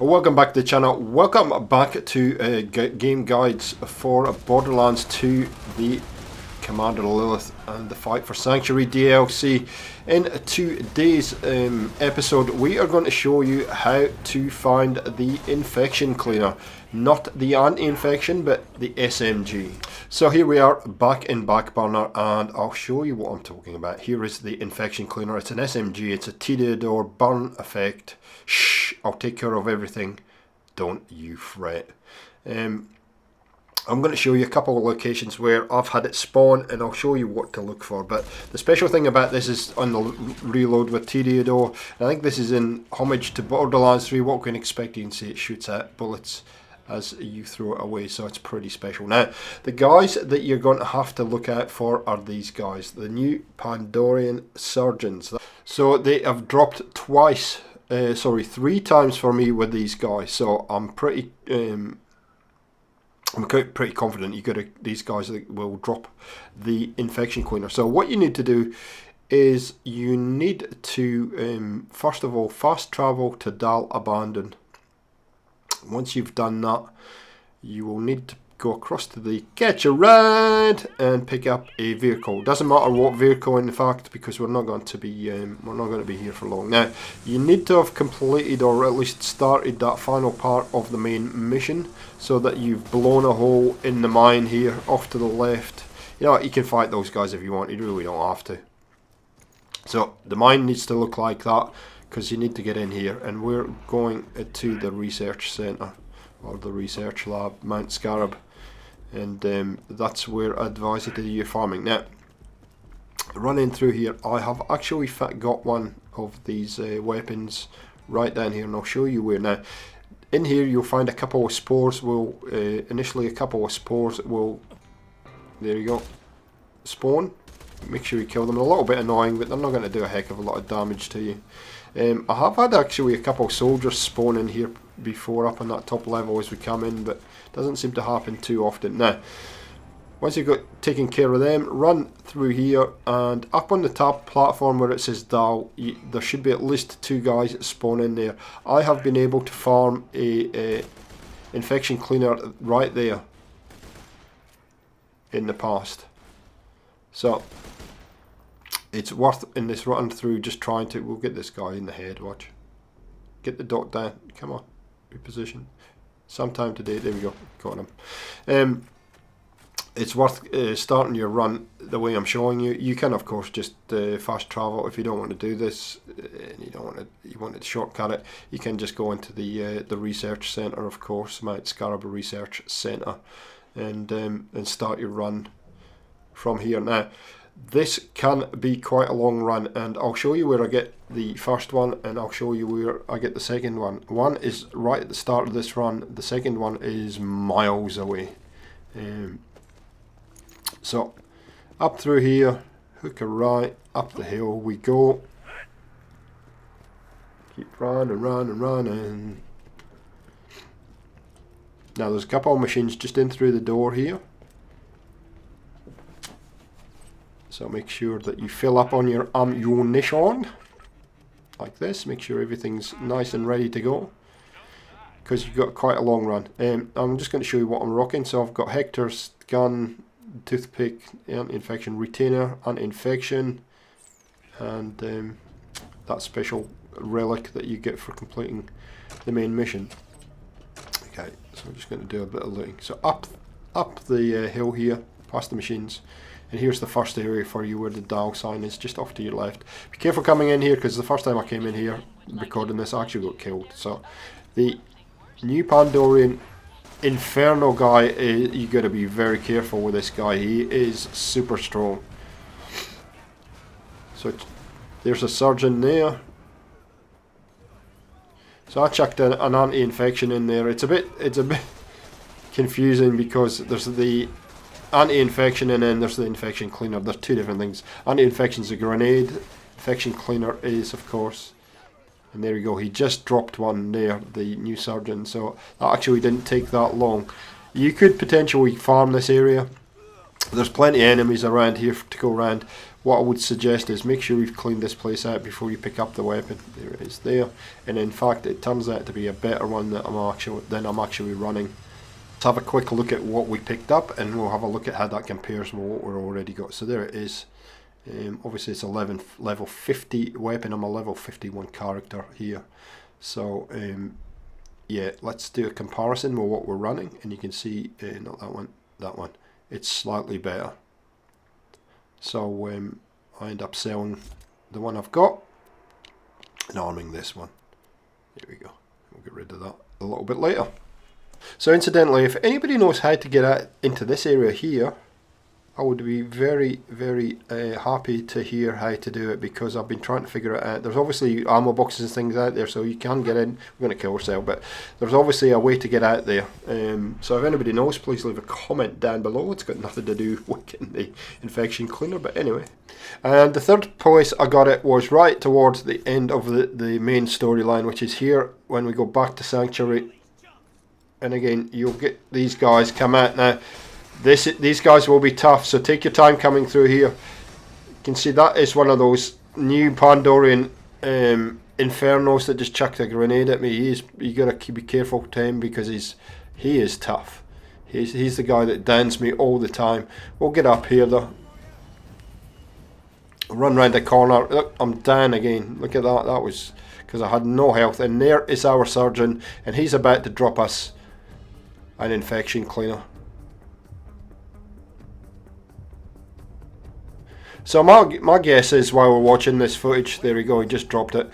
Welcome back to the channel. Welcome back to game guides for Borderlands 2, the Commander Lilith and the Fight for Sanctuary DLC. In today's episode, we are going to show you how to find the infection cleaner. Not the anti-infection, but the SMG. So here we are back in Backburner, and I'll show you what I'm talking about. Here is the infection cleaner. It's an SMG. It's a T-Door burn effect. Shh, I'll take care of everything. Don't you fret. I'm going to show you a couple of locations where I've had it spawn, and I'll show you what to look for. But the special thing about this is on the reload with T-Door. I think this is in homage to Borderlands 3. What can you expect? You can see it shoots at bullets as you throw it away, so it's pretty special. Now, the guys that you're going to have to look out for are these guys, the new Pandorian Surgeons. So they have dropped twice, three times for me with these guys. So I'm pretty confident these guys will drop the infection cleaner. So what you need to do is you need to first of all fast travel to Dal Abandon. Once you've done that, you will need to go across to the Catch a Ride and pick up a vehicle. Doesn't matter what vehicle, in fact, because we're not going to be here for long. Now, you need to have completed or at least started that final part of the main mission, so that you've blown a hole in the mine here off to the left. You know what, you can fight those guys if you want. You really don't have to. So the mine needs to look like that, because you need to get in here, and we're going to the research centre or the research lab, Mount Scarab, and that's where I advise you to do your farming. Now, running through here, I have actually got one of these weapons right down here, and I'll show you where. Now, in here you'll find a couple of spores. Initially a couple of spores will, there you go, spawn. Make sure you kill them. A little bit annoying, but they're not going to do a heck of a lot of damage to you. I have had actually a couple of soldiers spawn in here before up on that top level as we come in, but it doesn't seem to happen too often. Now, once you've got taken care of them, run through here, and up on the top platform where it says Dal, there should be at least two guys that spawn in there. I have been able to farm a infection cleaner right there in the past. So it's worth in this run through just trying to. We'll get this guy in the head. Watch. Get the dot down. Come on. Reposition. Sometime today. There we go. Got him. It's worth starting your run the way I'm showing you. You can of course just fast travel if you don't want to do this, and you want to shortcut it. You can just go into the research centre, of course, Mount Scarab Research Centre, and start your run from here. Now, this can be quite a long run, and I'll show you where I get the first one, and I'll show you where I get the second one. One is right at the start of this run, the second one is miles away. So up through here, hook a right, up the hill we go. Keep running. Now there's a couple of machines just in through the door here. So make sure that you fill up on your ammunition, like this. Make sure everything's nice and ready to go, because you've got quite a long run. I'm just going to show you what I'm rocking. So I've got Hector's gun, toothpick, anti-infection retainer, anti-infection, and that special relic that you get for completing the main mission. Okay, so I'm just going to do a bit of looting. So up the hill here, past the machines. And here's the first area for you where the Dal sign is, just off to your left. Be careful coming in here, because the first time I came in here recording this, I actually got killed. So the new Pandorian Inferno guy, you got to be very careful with this guy. He is super strong. So there's a surgeon there. So I chucked an anti-infection in there. It's a bit confusing, because there's the anti-infection and then there's the infection cleaner. There's two different things. Anti-infection is a grenade. Infection cleaner is, of course. And there we go. He just dropped one there, the new surgeon. So that actually didn't take that long. You could potentially farm this area. There's plenty of enemies around here to go around. what I would suggest is make sure you've cleaned this place out before you pick up the weapon. There it is there. And in fact, it turns out to be a better one that I'm actually running. Let's have a quick look at what we picked up, and we'll have a look at how that compares with what we've already got. So there it is. Obviously it's a level 50 weapon. I'm a level 51 character here. So yeah, let's do a comparison with what we're running, and you can see, not that one, that one. It's slightly better. So I end up selling the one I've got and arming this one. There we go. We'll get rid of that a little bit later. So incidentally, if anybody knows how to get into this area here, I would be very, very happy to hear how to do it, because I've been trying to figure it out. There's obviously ammo boxes and things out there, so you can get in. We're going to kill ourselves, but there's obviously a way to get out there. So if anybody knows, please leave a comment down below. It's got nothing to do with getting the infection cleaner, but anyway. And the third place I got it was right towards the end of the main storyline, which is here when we go back to Sanctuary. And again, you'll get these guys come out now. These guys will be tough, so take your time coming through here. You can see that is one of those new Pandorian Infernos that just chucked a grenade at me. You gotta be careful to him, because he is tough. He's the guy that downs me all the time. We'll get up here though. Run round the corner. Look, I'm down again. Look at that. That was because I had no health. And there is our surgeon, and he's about to drop us an infection cleaner. So my guess is, while we're watching this footage, there we go, he just dropped it.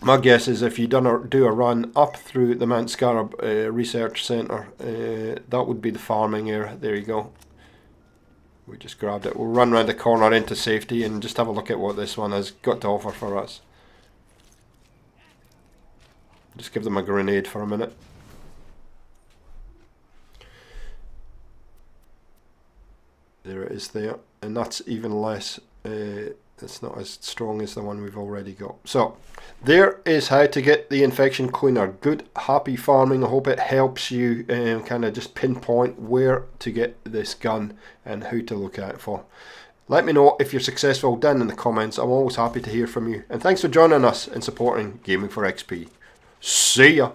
My guess is if you do a run up through the Mount Scarab Research Centre, that would be the farming area. There you go. We just grabbed it. We'll run around the corner into safety and just have a look at what this one has got to offer for us. Just give them a grenade for a minute. There it is there, and that's even less, it's not as strong as the one we've already got. So there is how to get the infection cleaner. Good, happy farming. I hope it helps you kind of just pinpoint where to get this gun and who to look out for. Let me know if you're successful down in the comments. I'm always happy to hear from you, and thanks for joining us and supporting Gaming for XP. See ya!